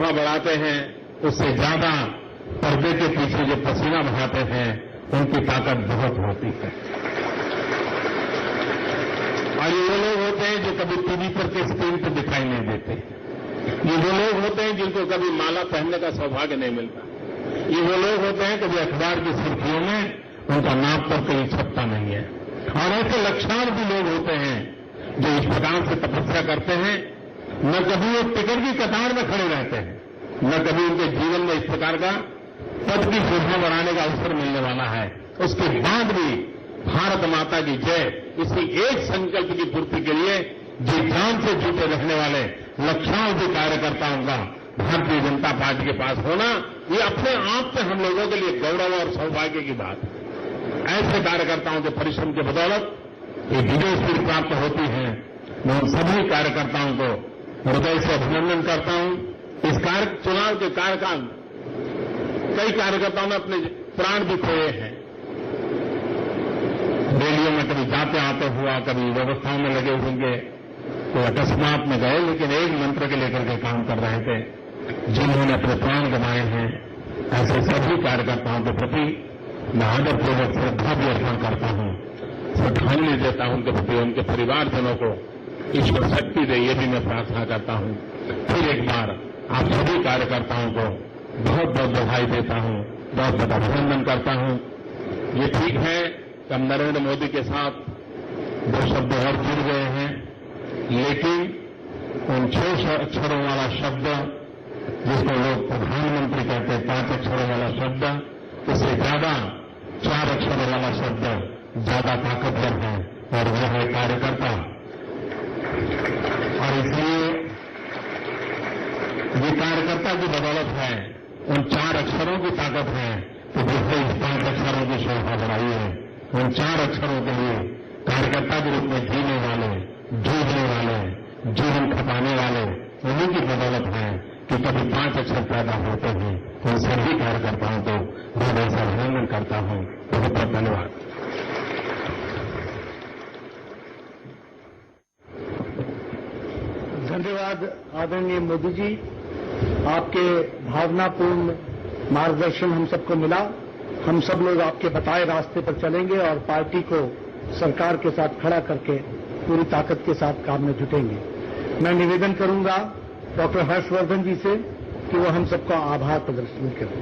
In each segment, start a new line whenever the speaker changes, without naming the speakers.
शोभा बढ़ाते हैं उससे ज्यादा पर्दे के पीछे जो पसीना बहाते हैं उनकी ताकत बहुत होती है। और ये वो लोग होते हैं जो कभी टीवी पर के स्क्रीन पर दिखाई नहीं देते। ये वो लोग होते हैं जिनको कभी माला पहनने का सौभाग्य नहीं मिलता। ये वो लोग होते हैं कभी अखबार की सुर्खियों में उनका नाम पर कहीं छपता नहीं है। और ऐसे लक्षण भी लोग होते हैं जो इस प्रकार से तपस्या करते हैं, न कभी वो टिकट की कतार में खड़े रहते हैं, न कभी उनके जीवन में इस प्रकार का पद की शोभा बढ़ाने का अवसर मिलने वाला है। उसके बाद भी भारत माता की जय इसी एक संकल्प की पूर्ति के लिए जी जान से जुटे रहने वाले लक्षावधि कार्यकर्ताओं का भारतीय जनता पार्टी के पास होना, ये अपने आप में हम लोगों के लिए गौरव और सौभाग्य की बात है। ऐसे कार्यकर्ताओं के परिश्रम की बदौलत ये विजय सिर्फ प्राप्त होती है। मैं उन सभी कार्यकर्ताओं को हृदय से अभिनंदन करता हूं। इस चुनाव के कार्यकाल कई कार्यकर्ताओं ने अपने प्राण भी खोए हैं। रैलियों में कभी जाते आते हुआ, कभी व्यवस्थाओं में लगे होंगे, तो अकस्मात में गए, लेकिन एक मंत्र के लेकर के काम कर रहे थे। जिन्होंने अपने प्राण गंवाए हैं, ऐसे सभी कार्यकर्ताओं के प्रति मैं आदरपूर्वक श्रद्धा भी अर्पण करता हूं, श्रद्धांजलि देता हूं उनके प्रति। उनके परिवारजनों को ईश्वर शक्ति दे, ये भी मैं प्रार्थना करता हूं। फिर एक बार आप सभी कार्यकर्ताओं को बहुत बहुत बधाई देता हूं, बहुत बहुत अभिनंदन करता हूं। ये ठीक है कि हम नरेंद्र मोदी के साथ दो शब्द और जुड़ गए हैं, लेकिन उन 6 अक्षरों वाला शब्द जिसको लोग प्रधानमंत्री कहते हैं, 5 अक्षरों वाला शब्द, उससे ज्यादा 4 अक्षरों वाला शब्द ज्यादा ताकतवर है, और वह है कार्यकर्ता। और इसलिए ये कार्यकर्ता की बदौलत है, उन 4 अक्षरों की ताकत है कि जिसने इस 5 अक्षरों की शोभा बढ़ाई है। उन 4 अक्षरों के लिए कार्यकर्ता के रूप में जीने वाले, जूझने वाले, जीवन खपाने वाले, उन्हीं की बदौलत है कि कभी 5 अक्षर पैदा होते हैं। उन सभी कार्यकर्ताओं को हृदय से अभिनंदन करता हूं। बहुत बहुत धन्यवाद।
धन्यवाद आदरणीय मोदी जी, आपके भावनापूर्ण मार्गदर्शन हम सबको मिला। हम सब लोग आपके बताए रास्ते पर चलेंगे और पार्टी को सरकार के साथ खड़ा करके पूरी ताकत के साथ काम में जुटेंगे। मैं निवेदन करूंगा डॉक्टर हर्षवर्धन जी से कि वो हम सबका आभार प्रदर्शन करें।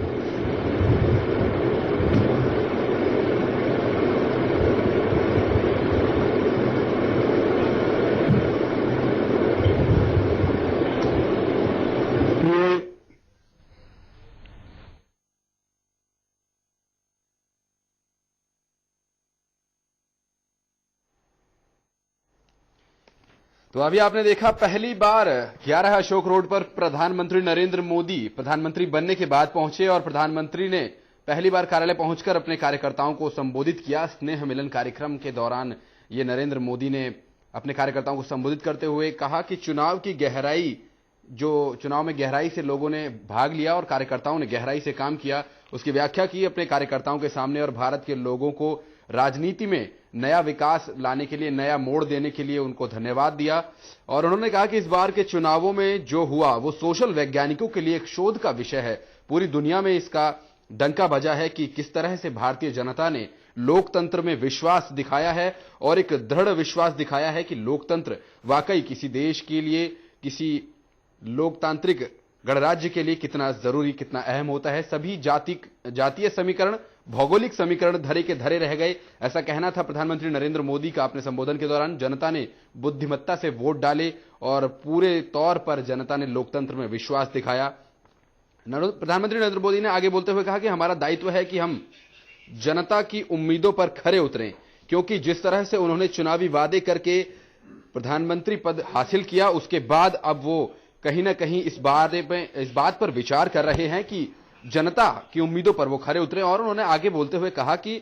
तो अभी आपने देखा पहली बार 11 अशोक रोड पर प्रधानमंत्री नरेंद्र मोदी प्रधानमंत्री बनने के बाद पहुंचे और प्रधानमंत्री ने पहली बार कार्यालय पहुंचकर अपने कार्यकर्ताओं को संबोधित किया। स्नेह मिलन कार्यक्रम के दौरान ये नरेंद्र मोदी ने अपने कार्यकर्ताओं को संबोधित करते हुए कहा कि चुनाव में गहराई से लोगों ने भाग लिया और कार्यकर्ताओं ने गहराई से काम किया, उसकी व्याख्या की अपने कार्यकर्ताओं के सामने और भारत के लोगों को राजनीति में नया विकास लाने के लिए, नया मोड़ देने के लिए उनको धन्यवाद दिया। और उन्होंने कहा कि इस बार के चुनावों में जो हुआ वो सोशल वैज्ञानिकों के लिए एक शोध का विषय है। पूरी दुनिया में इसका डंका बजा है कि किस तरह से भारतीय जनता ने लोकतंत्र में विश्वास दिखाया है और एक दृढ़ विश्वास दिखाया है कि लोकतंत्र वाकई किसी देश के लिए, किसी लोकतांत्रिक गणराज्य के लिए कितना जरूरी, कितना अहम होता है। सभी जातीय समीकरण, भौगोलिक समीकरण धरे के धरे रह गए, ऐसा कहना था प्रधानमंत्री नरेंद्र मोदी का अपने संबोधन के दौरान। जनता ने बुद्धिमत्ता से वोट डाले और पूरे तौर पर जनता ने लोकतंत्र में विश्वास दिखाया। प्रधानमंत्री नरेंद्र मोदी ने आगे बोलते हुए कहा कि हमारा दायित्व है कि हम जनता की उम्मीदों पर खरे उतरें, क्योंकि जिस तरह से उन्होंने चुनावी वादे करके प्रधानमंत्री पद हासिल किया, उसके बाद अब वो कहीं ना कहीं इस बात पर विचार कर रहे हैं कि जनता की उम्मीदों पर वो खरे उतरे। और उन्होंने आगे बोलते हुए कहा कि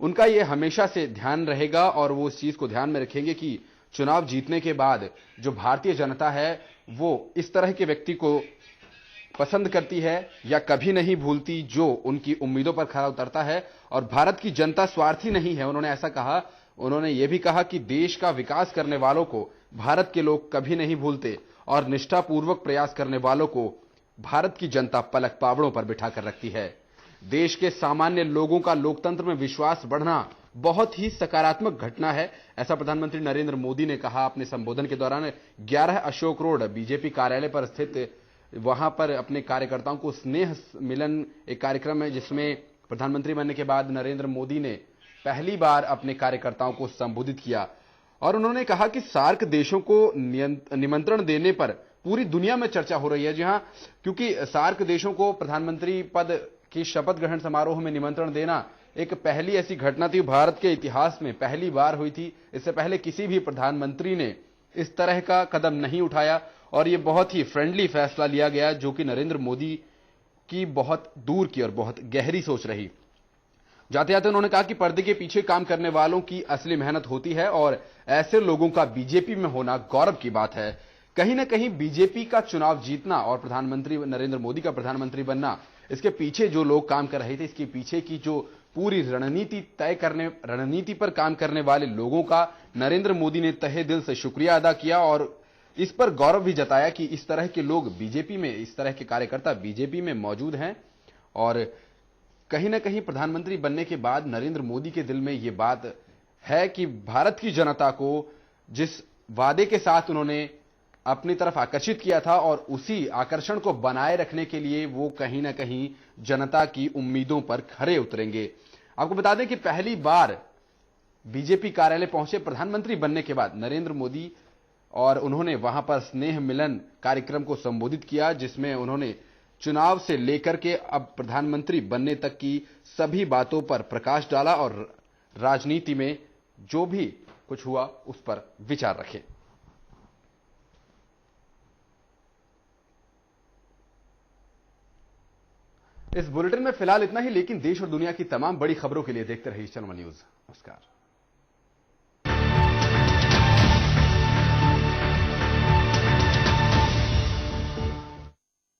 उनका ये हमेशा से ध्यान रहेगा और वो इस चीज को ध्यान में रखेंगे कि चुनाव जीतने के बाद जो भारतीय जनता है वो इस तरह के व्यक्ति को पसंद करती है या कभी नहीं भूलती जो उनकी उम्मीदों पर खरा उतरता है। और भारत की जनता स्वार्थी नहीं है, उन्होंने ऐसा कहा। उन्होंने ये भी कहा कि देश का विकास करने वालों को भारत के लोग कभी नहीं भूलते और निष्ठापूर्वक प्रयास करने वालों को भारत की जनता पलक पावड़ों पर बिठा कर रखती है। देश के सामान्य लोगों का लोकतंत्र में विश्वास बढ़ना बहुत ही सकारात्मक घटना है, ऐसा प्रधानमंत्री नरेंद्र मोदी ने कहा अपने संबोधन के दौरान 11 अशोक रोड बीजेपी कार्यालय पर स्थित वहां पर अपने कार्यकर्ताओं को स्नेह मिलन एक कार्यक्रम है जिसमें प्रधानमंत्री बनने के बाद नरेंद्र मोदी ने पहली बार अपने कार्यकर्ताओं को संबोधित किया और उन्होंने कहा कि सार्क देशों को निमंत्रण देने पर पूरी दुनिया में चर्चा हो रही है। जी हां, क्योंकि सार्क देशों को प्रधानमंत्री पद की शपथ ग्रहण समारोह में निमंत्रण देना एक पहली ऐसी घटना थी, भारत के इतिहास में पहली बार हुई थी। इससे पहले किसी भी प्रधानमंत्री ने इस तरह का कदम नहीं उठाया और यह बहुत ही फ्रेंडली फैसला लिया गया जो कि नरेंद्र मोदी की बहुत दूर की और बहुत गहरी सोच रही। जाते जाते उन्होंने कहा कि पर्दे के पीछे काम करने वालों की असली मेहनत होती है और ऐसे लोगों का बीजेपी में होना गौरव की बात है। कहीं ना कहीं बीजेपी का चुनाव जीतना और प्रधानमंत्री नरेंद्र मोदी का प्रधानमंत्री बनना, इसके पीछे जो लोग काम कर रहे थे, इसके पीछे की जो पूरी रणनीति पर काम करने वाले लोगों का नरेंद्र मोदी ने तहे दिल से शुक्रिया अदा किया और इस पर गौरव भी जताया कि इस तरह के लोग बीजेपी में, इस तरह के कार्यकर्ता बीजेपी में मौजूद हैं। और कहीं ना कहीं प्रधानमंत्री बनने के बाद नरेंद्र मोदी के दिल में यह बात है कि भारत की जनता को जिस वादे के साथ उन्होंने अपनी तरफ आकर्षित किया था और उसी आकर्षण को बनाए रखने के लिए वो कहीं ना कहीं जनता की उम्मीदों पर खरे उतरेंगे। आपको बता दें कि पहली बार बीजेपी कार्यालय पहुंचे प्रधानमंत्री बनने के बाद नरेंद्र मोदी और उन्होंने वहां पर स्नेह मिलन कार्यक्रम को संबोधित किया जिसमें उन्होंने चुनाव से लेकर के अब प्रधानमंत्री बनने तक की सभी बातों पर प्रकाश डाला और राजनीति में जो भी कुछ हुआ उस पर विचार रखे। इस बुलेटिन में फिलहाल इतना ही, लेकिन देश और दुनिया की तमाम बड़ी खबरों के लिए देखते रहिए चैनल न्यूज। नमस्कार।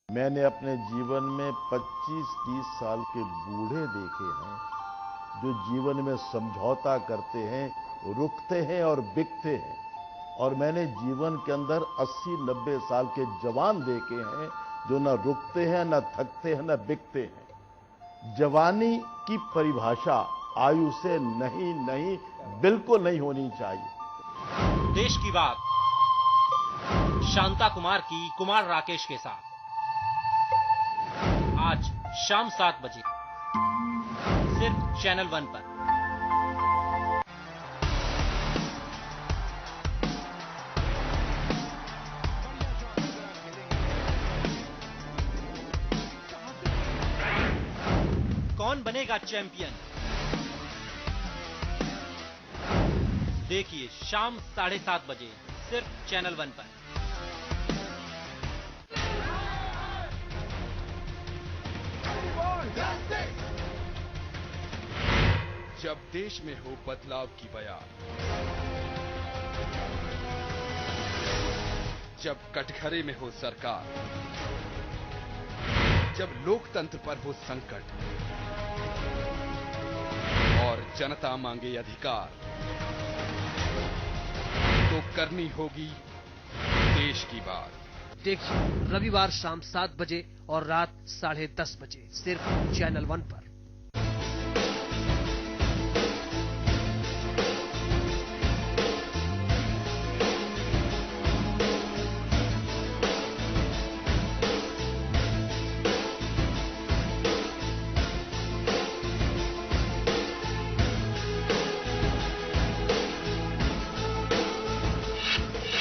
मैंने अपने जीवन में 25-30 साल के बूढ़े देखे हैं जो जीवन में समझौता करते हैं, रुकते हैं और बिकते हैं, और मैंने जीवन के अंदर 80-90 साल के जवान देखे हैं जो न रुकते हैं, न थकते हैं, न बिकते हैं। जवानी की परिभाषा आयु से नहीं बिल्कुल नहीं होनी चाहिए।
देश की बात शांता कुमार की कुमार राकेश के साथ आज शाम 7 बजे सिर्फ चैनल 1 पर। कौन बनेगा चैंपियन, देखिए शाम 7:30 बजे सिर्फ चैनल 1 पर।
जब देश में हो बदलाव की बयार, जब कटघरे में हो सरकार, जब लोकतंत्र पर हो संकट और जनता मांगे अधिकार, तो करनी होगी देश की बात।
देखिए रविवार शाम 7 बजे और रात 10:30 बजे सिर्फ चैनल 1 पर।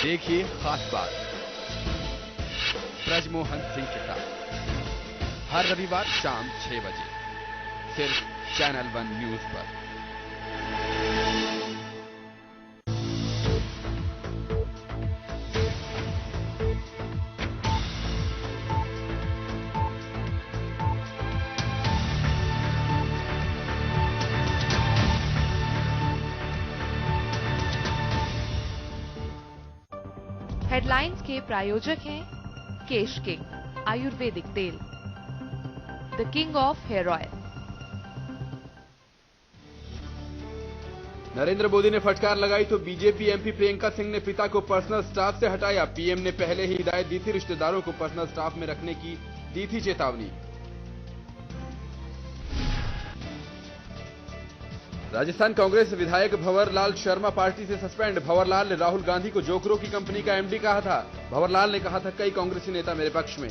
देखिए खास बात ब्रजमोहन सिंह के साथ हर रविवार शाम 6 बजे सिर्फ चैनल 1 न्यूज पर।
हेडलाइंस के प्रायोजक हैं केश किंग आयुर्वेदिक तेल, the king of hair oil.
Narendra Modi ने फटकार लगाई तो बीजेपी एमपी प्रियंका सिंह ने पिता को पर्सनल स्टाफ से हटाया। पीएम ने पहले ही हिदायत दी थी रिश्तेदारों को पर्सनल स्टाफ में रखने की। दी थी चेतावनी। राजस्थान कांग्रेस विधायक भंवरलाल शर्मा पार्टी से सस्पेंड। भंवरलाल ने राहुल गांधी को जोकरों की कंपनी का एमडी कहा था। भंवरलाल ने कहा था, कई कांग्रेसी नेता मेरे पक्ष में।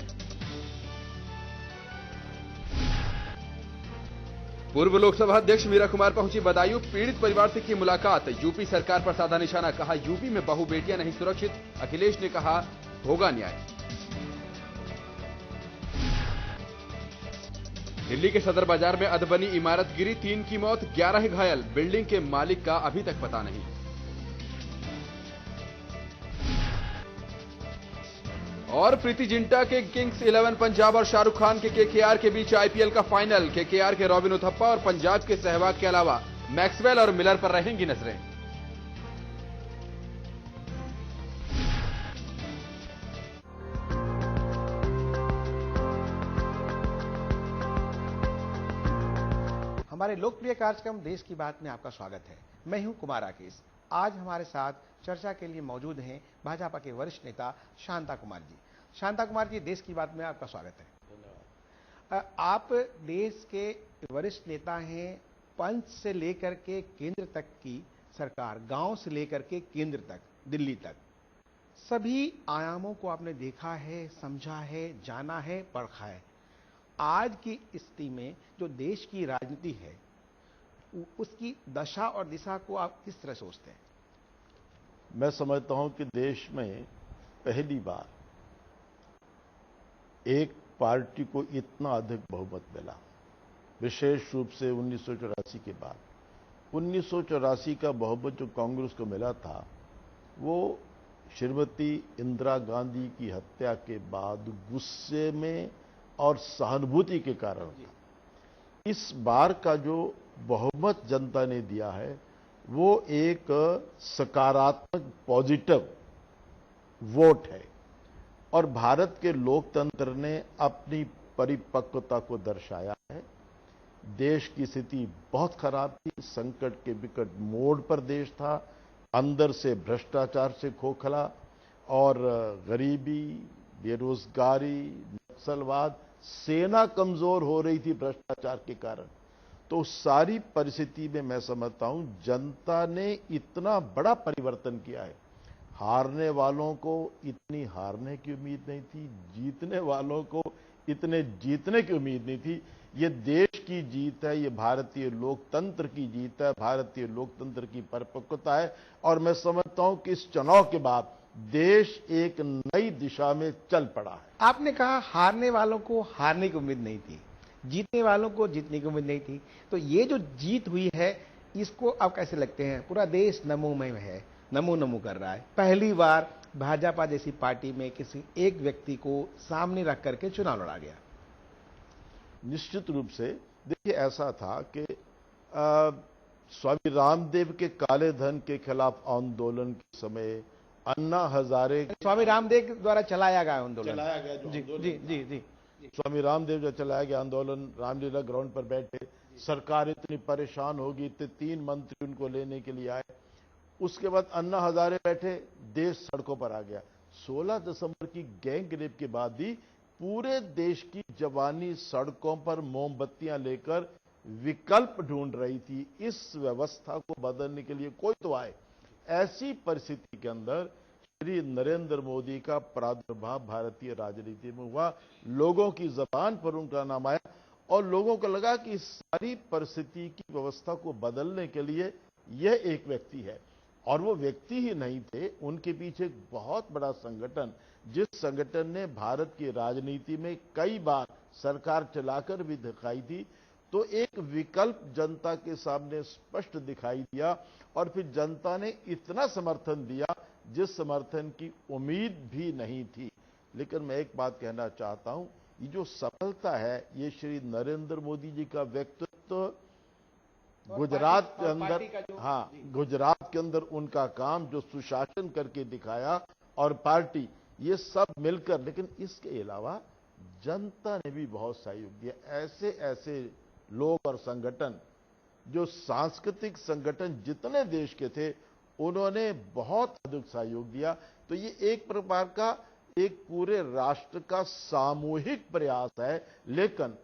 पूर्व लोकसभा अध्यक्ष मीरा कुमार पहुंची बदायूं। पीड़ित परिवार से की मुलाकात। यूपी सरकार पर साधा निशाना। कहा, यूपी में बहू बेटियां नहीं सुरक्षित। अखिलेश ने कहा, होगा न्याय। दिल्ली के सदर बाजार में अधबनी इमारत गिरी। 3 की मौत, 11 घायल। बिल्डिंग के मालिक का अभी तक पता नहीं। और प्रीति जिंटा के किंग्स 11 पंजाब और शाहरुख खान के केकेआर के बीच आईपीएल का फाइनल। केकेआर के रॉबिन उथप्पा और पंजाब के सहवाग के अलावा मैक्सवेल और मिलर पर रहेंगी नजरें।
हमारे लोकप्रिय कार्यक्रम देश की बात में आपका स्वागत है। मैं हूं कुमार राकेश। आज हमारे साथ चर्चा के लिए मौजूद हैं भाजपा के वरिष्ठ नेता शांता कुमार जी। शांता कुमार जी, देश की बात में आपका स्वागत है। धन्यवाद। आप देश के वरिष्ठ नेता हैं। पंच से लेकर के केंद्र तक की सरकार, गांव से लेकर के केंद्र तक, दिल्ली तक, सभी आयामों को आपने देखा है, समझा है, जाना है, परखा है। आज की स्थिति में जो देश की राजनीति है, उसकी दशा और दिशा को आप किस तरह सोचते हैं?
मैं समझता हूं कि देश में पहली बार एक पार्टी को इतना अधिक बहुमत मिला, विशेष रूप से 1984 के बाद। 1984 का बहुमत जो कांग्रेस को मिला था, वो श्रीमती इंदिरा गांधी की हत्या के बाद गुस्से में और सहानुभूति के कारण था। इस बार का जो बहुमत जनता ने दिया है, वो एक सकारात्मक पॉजिटिव वोट है और भारत के लोकतंत्र ने अपनी परिपक्वता को दर्शाया है। देश की स्थिति बहुत खराब थी, संकट के विकट मोड़ पर देश था, अंदर से भ्रष्टाचार से खोखला और गरीबी, बेरोजगारी, नक्सलवाद, सेना कमजोर हो रही थी भ्रष्टाचार के कारण। तो सारी परिस्थिति में मैं समझता हूं जनता ने इतना बड़ा परिवर्तन किया है। हारने वालों को इतनी हारने की उम्मीद नहीं थी, जीतने वालों को इतने जीतने की उम्मीद नहीं थी। ये देश की जीत है, ये भारतीय लोकतंत्र की जीत है, भारतीय लोकतंत्र की परिपक्वता है। और मैं समझता हूं कि इस चुनाव के बाद देश एक नई दिशा में चल पड़ा है।
आपने कहा हारने वालों को हारने की उम्मीद नहीं थी, जीतने वालों को जीतने की उम्मीद नहीं थी। तो ये जो जीत हुई है, इसको आप कैसे लगते हैं? पूरा देश नमोमय है, नमो नमो कर रहा है। पहली बार भाजपा जैसी पार्टी में किसी एक व्यक्ति को सामने रख करके चुनाव लड़ा गया।
निश्चित रूप से देखिए, ऐसा था कि स्वामी रामदेव के काले धन के खिलाफ आंदोलन के समय अन्ना हजारे,
स्वामी रामदेव द्वारा चलाया गया आंदोलन,
जी
जी जी जी,
स्वामी रामदेव जो चलाया गया आंदोलन, रामलीला ग्राउंड पर बैठे, सरकार इतनी परेशान होगी, इतने 3 मंत्री उनको लेने के लिए आए। उसके बाद अन्ना हजारे बैठे, देश सड़कों पर आ गया। 16 दिसंबर की गैंग रेप के बाद ही पूरे देश की जवानी सड़कों पर मोमबत्तियां लेकर विकल्प ढूंढ रही थी। इस व्यवस्था को बदलने के लिए कोई तो आए। ऐसी परिस्थिति के अंदर श्री नरेंद्र मोदी का प्रादुर्भाव भारतीय राजनीति में हुआ, लोगों की जबान पर उनका नाम आया और लोगों को लगा कि इस सारी परिस्थिति की व्यवस्था को बदलने के लिए यह एक व्यक्ति है। और वो व्यक्ति ही नहीं थे, उनके पीछे एक बहुत बड़ा संगठन, जिस संगठन ने भारत की राजनीति में कई बार सरकार चलाकर भी दिखाई थी। तो एक विकल्प जनता के सामने स्पष्ट दिखाई दिया और फिर जनता ने इतना समर्थन दिया जिस समर्थन की उम्मीद भी नहीं थी। लेकिन मैं एक बात कहना चाहता हूं, ये जो सफलता है, ये श्री नरेंद्र मोदी जी का व्यक्तित्व, गुजरात के अंदर, हाँ, गुजरात के अंदर उनका काम जो सुशासन करके दिखाया और पार्टी, ये सब मिलकर। लेकिन इसके अलावा जनता ने भी बहुत सहयोग दिया। ऐसे ऐसे लोग और संगठन, जो सांस्कृतिक संगठन जितने देश के थे, उन्होंने बहुत अधिक सहयोग दिया। तो ये एक प्रकार का एक पूरे राष्ट्र का सामूहिक प्रयास है, लेकिन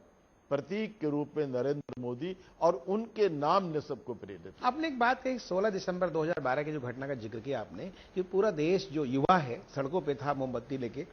प्रतीक के रूप में नरेंद्र मोदी और उनके नाम ने सबको प्रेरित।
आपने एक बात कही, 16 दिसंबर 2012 की जो घटना का जिक्र किया आपने कि पूरा देश जो युवा है सड़कों पे था मोमबत्ती लेके,